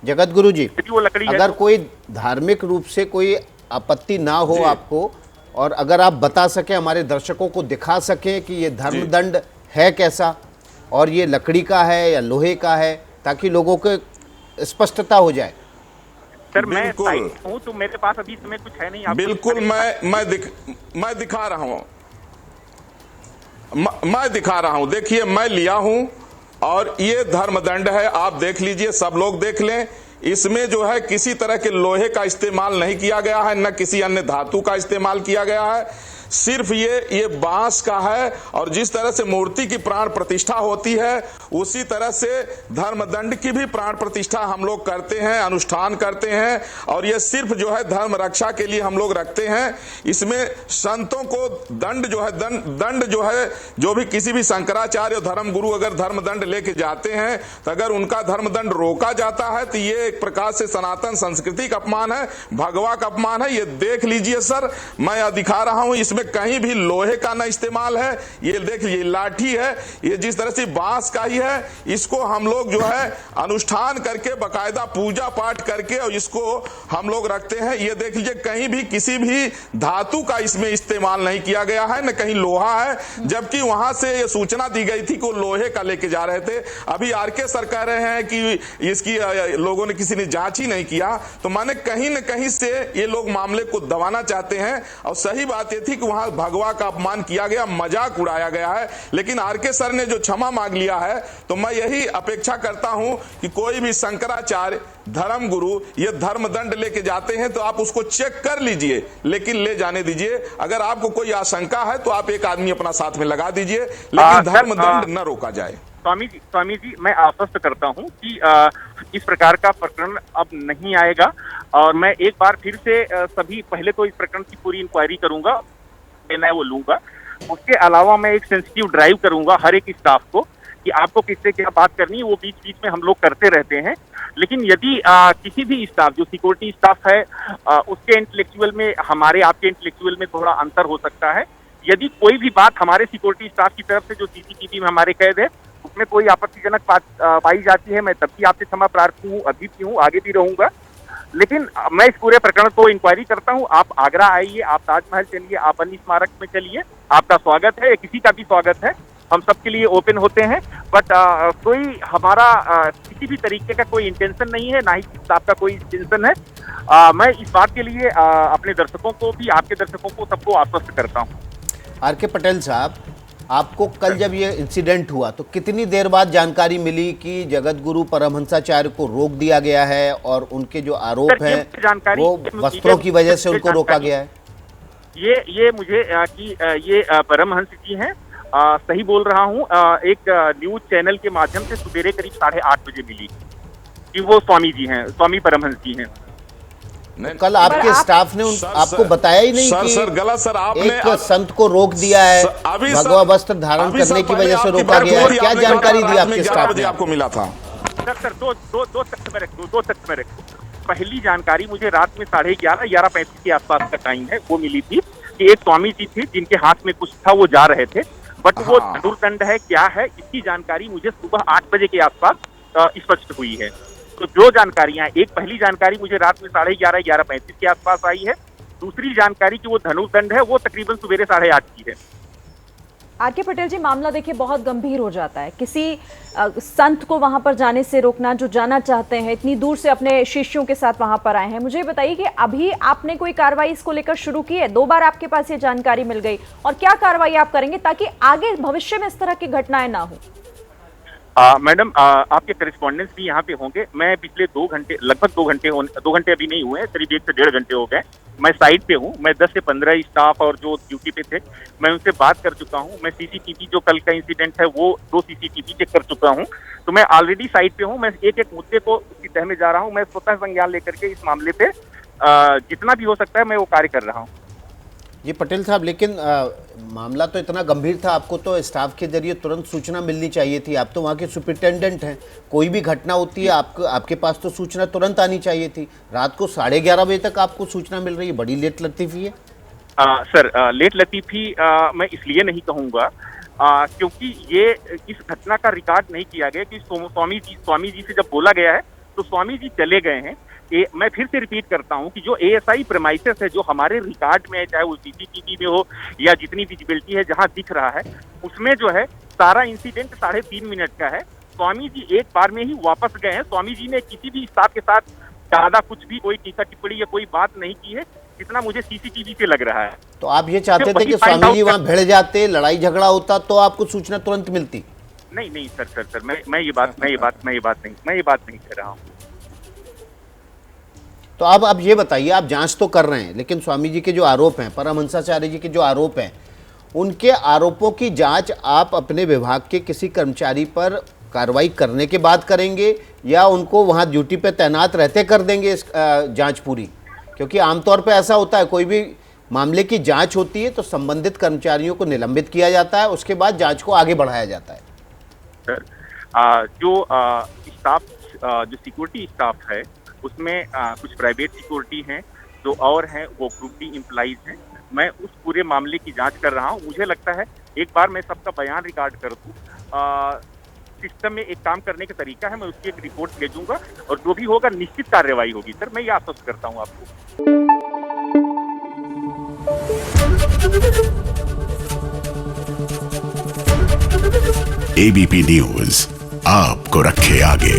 जगत गुरु जी, यदि वो लकड़ी है अगर तो कोई धार्मिक रूप से कोई आपत्ति ना हो आपको, और अगर आप बता सके, हमारे दर्शकों को दिखा सके कि ये धर्मदंड है कैसा, और ये लकड़ी का है या लोहे का है, ताकि लोगों को स्पष्टता हो जाए। सर मैं बिल्कुल साइट हूँ तो मेरे पास अभी समय कुछ है नहीं। आपको बिल्कुल, मैं दिखा रहा हूं, मैं दिखा रहा हूं। देखिए, मैं लिया हूं और ये धर्मदंड है, आप देख लीजिए, सब लोग देख लें। इसमें जो है किसी तरह के लोहे का इस्तेमाल नहीं किया गया है, न किसी अन्य धातु का इस्तेमाल किया गया है, सिर्फ ये बांस का है। और जिस तरह से मूर्ति की प्राण प्रतिष्ठा होती है, उसी तरह से धर्मदंड की भी प्राण प्रतिष्ठा हम लोग करते हैं, अनुष्ठान करते हैं। और ये सिर्फ जो है धर्म रक्षा के लिए हम लोग रखते हैं। इसमें संतों को दंड जो है, दंड जो है, जो भी किसी भी शंकराचार्य धर्म गुरु अगर धर्मदंड लेके जाते हैं, तो अगर उनका धर्मदंड रोका जाता है तो ये एक प्रकार से सनातन संस्कृति का अपमान है, भगवा का अपमान है। ये देख लीजिए सर, मैं दिखा रहा हूं, इसमें कहीं भी लोहे का ना इस्तेमाल है। ये देख लीजिए, लाठी है, ये जिस तरह से बांस का ही है। इसको हम लोग जो है अनुष्ठान करके, बकायदा पूजा पाठ करके, और इसको हम लोग रखते हैं। ये देख लीजिए, कहीं भी किसी भी धातु का इसमें इस्तेमाल नहीं किया गया है, न कहीं लोहा है। जबकि वहां से ये सूचना दी गई थी कि वो लोहे का लेके जा रहे थे। अभी आरके सर कह रहे हैं कि इसकी लोगों ने, किसी ने जांच ही नहीं किया। तो माने कहीं न कहीं से ये लोग मामले को दबाना चाहते हैं। और सही बात ये थी कि वहां भगवा का अपमान किया गया, मजाक उड़ाया गया है। लेकिन आरके सर ने जो क्षमा मांग लिया है, तो मैं यही अपेक्षा करता हूं कि कोई भी शंकराचार्य धर्म गुरु ये धर्मदंड लेके जाते हैं तो आप उसको चेक कर लीजिए, लेकिन ले जाने दीजिए। अगर आपको कोई आशंका है तो आप एक आदमी अपना साथ में लगा दीजिए, लेकिन धर्मदंड न रोका जाए। स्वामी जी मैं आश्वस्त करता हूं कि इस प्रकार का प्रकरण अब नहीं आएगा। और मैं एक बार फिर से सभी, पहले तो इस प्रकरण की पूरी इंक्वायरी करूंगा, मैं वो लूंगा। उसके अलावा मैं एक सेंसिटिव ड्राइव करूंगा हर एक स्टाफ को कि आपको किससे क्या बात करनी है। वो बीच बीच में हम लोग करते रहते हैं। लेकिन यदि किसी भी स्टाफ, जो सिक्योरिटी स्टाफ है, उसके इंटेलेक्चुअल में हमारे आपके इंटेलेक्चुअल में थोड़ा अंतर हो सकता है। यदि कोई भी बात हमारे सिक्योरिटी स्टाफ की तरफ से, जो सीसीटीवी में हमारे कैद है, उसमें कोई आपत्तिजनक बात पाई जाती है, मैं तब भी आपसे क्षमा प्रार्थी हूँ, अभी भी हूँ, आगे भी रहूंगा। लेकिन मैं इस पूरे प्रकरण को इंक्वायरी करता हूं। आप आगरा आइए, आप ताजमहल चलिए, आप अन्य स्मारक में चलिए, आपका स्वागत है, किसी का भी स्वागत है, हम सबके लिए ओपन होते हैं। बट कोई हमारा किसी भी तरीके का कोई इंटेंशन नहीं है, ना ही स्टाफ का कोई इंटेंशन है। मैं इस बात के लिए अपने दर्शकों को भी, आपके दर्शकों को, सबको आश्वस्त करता हूँ। आरके पटेल साहब, आपको कल जब ये इंसिडेंट हुआ तो कितनी देर बाद जानकारी मिली कि जगत गुरु परमहंसाचार्य को रोक दिया गया है और उनके जो आरोप हैं वो वस्त्रों की वजह से उनको रोका गया है? ये मुझे कि ये परमहंस जी हैं, सही बोल रहा हूँ, एक न्यूज चैनल के माध्यम से सवेरे करीब 8:30 बजे मिली कि वो स्वामी जी हैं, स्वामी परमहंस जी हैं। कल आपके स्टाफ ने आपको बताया ही नहीं कि गलत सर, आपने एक संत को रोक दिया है, भगवा वस्त्र धारण करने की वजह से रोका गया है? क्या जानकारी दी आपके स्टाफ ने? आपको मिला था सर दो तथ्य में रखो। पहली जानकारी मुझे रात में 11:30, 11:35 के आसपास का टाइम है, वो मिली थी कि एक स्वामी जी थे जिनके हाथ में कुछ था, वो जा रहे थे। बट वो धनुर्दंड है क्या है, इसकी जानकारी मुझे सुबह 8 बजे के आसपास स्पष्ट हुई है। तो जो जानकारियां, एक पहली जानकारी मुझे रात में 11:30, 11:35 के आसपास आई है। दूसरी जानकारी कि वो धनुर्दंड है, वो तकरीबन सवेरे 8:30 की है। आरके पटेल जी, मामला देखिए बहुत गंभीर हो जाता है। किसी संत को वहां पर जाने से रोकना, जो जाना चाहते हैं, इतनी दूर से अपने शिष्यों के साथ वहां पर आए हैं। मुझे बताइए कि अभी आपने कोई कार्रवाई इसको लेकर शुरू की है? 2 बार आपके पास ये जानकारी मिल गई, और क्या कार्रवाई आप करेंगे ताकि आगे भविष्य में इस तरह की घटनाएं ना हो? मैडम, आपके करेस्पॉन्डेंस भी यहाँ पे होंगे। मैं पिछले 2 घंटे, लगभग 2 घंटे अभी नहीं हुए, करीब 1 से 1.5 घंटे हो गए, मैं साइट पे हूँ। मैं 10 से 15 स्टाफ और जो ड्यूटी पे थे, मैं उनसे बात कर चुका हूँ। मैं सीसीटीवी, जो कल का इंसिडेंट है, वो 2 सीसीटीवी चेक कर चुका हूँ। तो मैं ऑलरेडी साइट पे हूँ। मैं एक एक मुद्दे को उसकी तह में जा रहा हूँ। मैं स्वतः संज्ञान लेकर के इस मामले पे जितना भी हो सकता है मैं वो कार्य कर रहा हूँ। जी पटेल साहब, लेकिन मामला तो इतना गंभीर था, आपको तो स्टाफ के जरिए तुरंत सूचना मिलनी चाहिए थी। आप तो वहाँ के सुपरिटेंडेंट हैं, कोई भी घटना होती है आपके पास तो सूचना तुरंत आनी चाहिए थी। रात को 11:30 बजे तक आपको सूचना मिल रही है, बड़ी लेट लतीफ़ी है। सर, लेट लतीफ़ी मैं इसलिए नहीं कहूँगा क्योंकि ये इस घटना का रिकॉर्ड नहीं किया गया कि स्वामी जी से जब बोला गया है तो स्वामी जी चले गए हैं। मैं फिर से रिपीट करता हूं कि जो ASI प्रेमाइसेस है, जो हमारे रिकॉर्ड में है, चाहे वो CCTV में हो या जितनी विजिबिलिटी है जहां दिख रहा है, उसमें जो है सारा इंसिडेंट 3.5 मिनट का है। स्वामी जी एक बार में ही वापस गए हैं। स्वामी जी ने किसी भी स्टाफ के साथ ज्यादा कुछ भी कोई टीका टिप्पणी या कोई बात नहीं की है, जितना मुझे CCTV से लग रहा है। तो आप ये चाहते थे कि find स्वामी out जी वहां भिड़ जाते, लड़ाई झगड़ा होता तो आपको सूचना तुरंत मिलती? नहीं सर, मैं ये बात नहीं कह रहा हूँ। तो अब ये बताइए, आप जांच तो कर रहे हैं, लेकिन स्वामी जी के जो आरोप हैं, परमहंसाचार्य जी के जो आरोप हैं, उनके आरोपों की जांच आप अपने विभाग के किसी कर्मचारी पर कार्रवाई करने के बाद करेंगे या उनको वहां ड्यूटी पे तैनात रहते कर देंगे इस जांच पूरी? क्योंकि आमतौर पे ऐसा होता है, कोई भी मामले की जांच होती है तो संबंधित कर्मचारियों को निलंबित किया जाता है, उसके बाद जांच को आगे बढ़ाया जाता है। सर, जो स्टाफ, जो सिक्योरिटी स्टाफ है, उसमें कुछ प्राइवेट सिक्योरिटी हैं, जो और हैं वो ग्रुप डी एम्प्लॉइज हैं। मैं उस पूरे मामले की जांच कर रहा हूं। मुझे लगता है एक बार मैं सबका बयान रिकॉर्ड कर दूं। सिस्टम में एक काम करने का तरीका है, मैं उसकी एक रिपोर्ट भेजूंगा और जो भी होगा निश्चित कार्रवाई होगी। सर, मैं ये आश्वस्त करता हूं आपको। ABP न्यूज आपको रखे आगे।